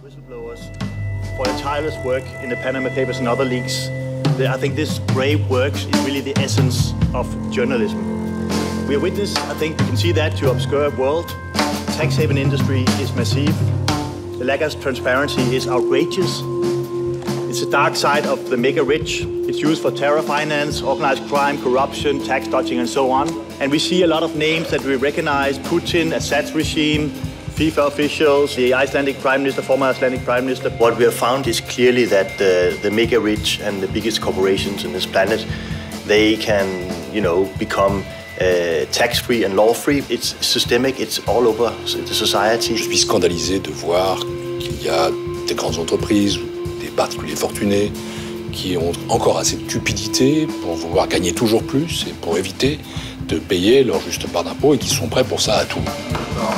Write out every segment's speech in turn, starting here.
Whistleblowers for their tireless work in the Panama Papers and other leaks. I think this brave work is really the essence of journalism. We are witness, I think we can see that, to obscure world. Tax haven industry is massive. The lack of transparency is outrageous. It's the dark side of the mega rich. It's used for terror finance, organized crime, corruption, tax dodging, and so on. And we see a lot of names that we recognize: Putin, Assad's regime, FIFA officials, the Icelandic Prime Minister, former Icelandic Prime Minister. What we have found is clearly that the mega rich and the biggest corporations on this planet, they can, become tax-free and law-free. It's systemic, it's all over the society. Je suis scandalisé de voir qu'il y a des grandes entreprises, des particuliers fortunés, qui ont encore assez de cupidité pour vouloir gagner toujours plus et pour éviter de payer leur juste part d'impôt et qui sont prêts pour ça à tout.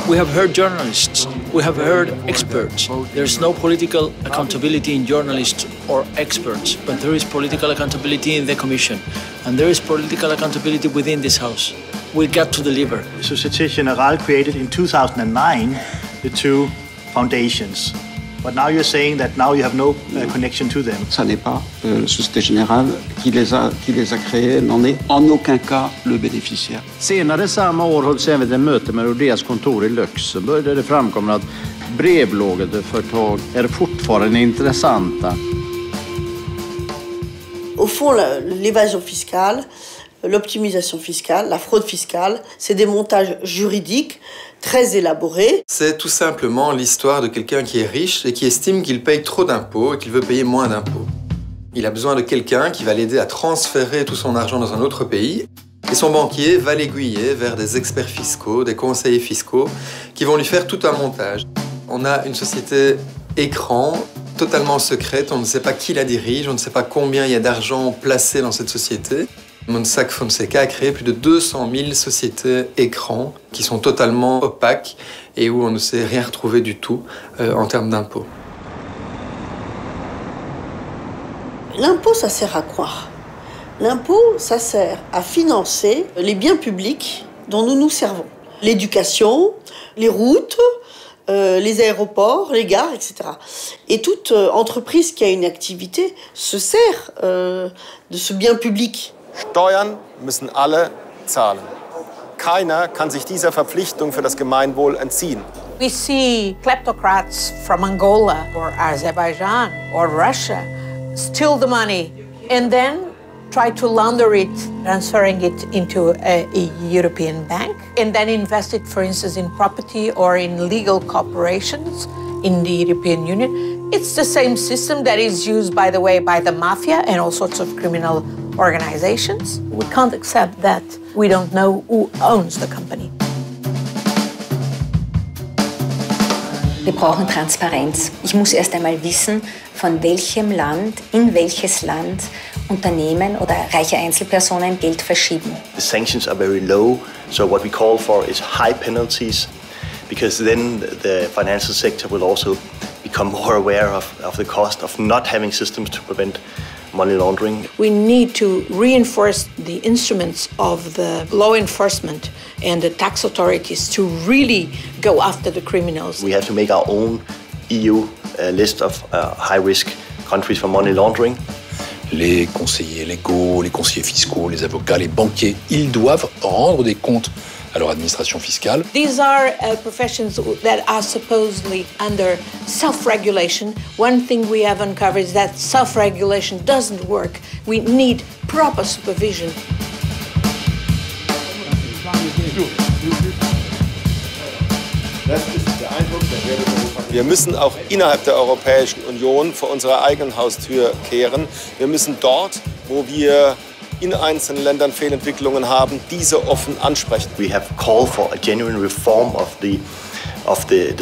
We have heard journalists, we have heard experts. There's no political accountability in journalists or experts, but there is political accountability in the Commission, and there is political accountability within this House. We got to deliver. Société Générale created in 2009 the two foundations. But now you're saying that now you have no connection to them. Ça n'est pas Société Générale qui les a créés, n'en est en aucun cas le bénéficiaire. Senare samma år hölls även ett möte med Nordeas kontor i Luxemburg där det framkommer att brevlådeföretag är fortfarande intressanta. Au fond, l'évasion fiscale, l'optimisation fiscale, la fraude fiscale, c'est des montages juridiques très élaborés. C'est tout simplement l'histoire de quelqu'un qui est riche et qui estime qu'il paye trop d'impôts et qu'il veut payer moins d'impôts. Il a besoin de quelqu'un qui va l'aider à transférer tout son argent dans un autre pays. Et son banquier va l'aiguiller vers des experts fiscaux, des conseillers fiscaux, qui vont lui faire tout un montage. On a une société écran, totalement secrète, on ne sait pas qui la dirige, on ne sait pas combien il y a d'argent placé dans cette société. Mossack Fonseca a créé plus de 200 000 sociétés écrans qui sont totalement opaques et où on ne sait rien retrouver du tout en termes d'impôts. L'impôt, ça sert à quoi? L'impôt, ça sert à financer les biens publics dont nous nous servons. L'éducation, les routes, les aéroports, les gares, etc. Et toute entreprise qui a une activité se sert de ce bien public. Steuern müssen alle zahlen. Keiner kann sich dieser Verpflichtung für das Gemeinwohl entziehen. We see kleptocrats from Angola or Azerbaijan or Russia steal the money and then try to launder it, transferring it into a European bank, and then invest it, for instance, in property or in legal corporations in the European Union. It's the same system that is used, by the way, by the mafia and all sorts of criminal organizations. We can't accept that we don't know who owns the company. Wir brauchen Transparenz. Ich muss erst einmal wissen, von welchem Land, in welches Land Unternehmen oder reiche Einzelpersonen Geld verschieben. The sanctions are very low, so what we call for is high penalties, because then the financial sector will also become more aware of the cost of not having systems to prevent money laundering. We need to reinforce the instruments of the law enforcement and the tax authorities to really go after the criminals. We have to make our own EU list of high-risk countries for money laundering. Les conseillers légaux, les conseillers fiscaux, les avocats, les banquiers, ils doivent rendre des comptes à leur administration fiscale. These are professions that are supposedly under self-regulation. One thing we have uncovered is that self-regulation doesn't work. We need proper supervision. Wir müssen auch innerhalb der Europäischen Union vor unserer eigenen Haustür kehren. Wir müssen dort, wo wir in einzelnen Ländern Fehlentwicklungen haben, diese offen ansprechen. We have called for a genuine reform of the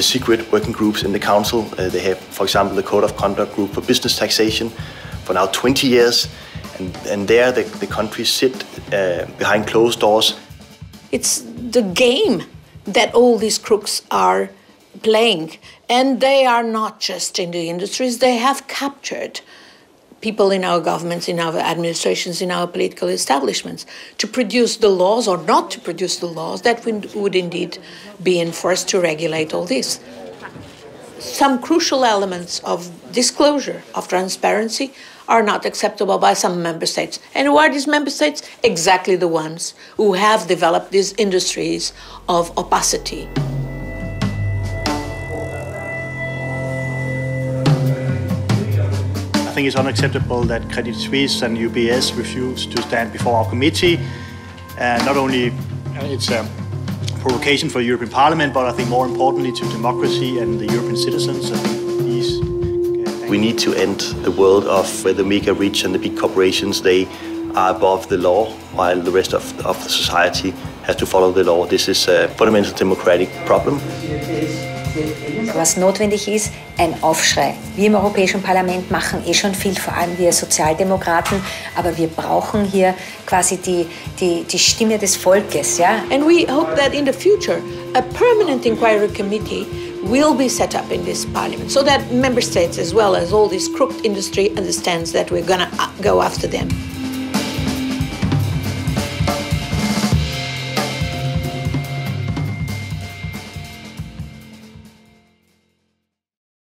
secret working groups in the council. They have, for example, the Code of Conduct Group for Business Taxation for now 20 years, and there the countries sit behind closed doors. It's the game that all these crooks are playing, and they are not just in the industries. They have captured people in our governments, in our administrations, in our political establishments, to produce the laws or not to produce the laws that would indeed be enforced to regulate all this. some crucial elements of disclosure, of transparency, are not acceptable by some member states. And who are these member states? Exactly the ones who have developed these industries of opacity. I think it's unacceptable that Credit Suisse and UBS refuse to stand before our committee. Not only it's a provocation for the European Parliament, but I think more importantly to democracy and the European citizens. I think we need to end the world of where the mega rich and the big corporations, they are above the law, while the rest of the society has to follow the law. This is a fundamental democratic problem. Was notwendig ist, ein Aufschrei. Wir im Europäischen Parlament machen schon viel, vor allem wir Sozialdemokraten, aber wir brauchen hier quasi die Stimme des Volkes. Ja? And we hope that in the future, a permanent inquiry committee will be set up in this parliament so that member states, as well as all this crooked industry, understands that we're going to go after them.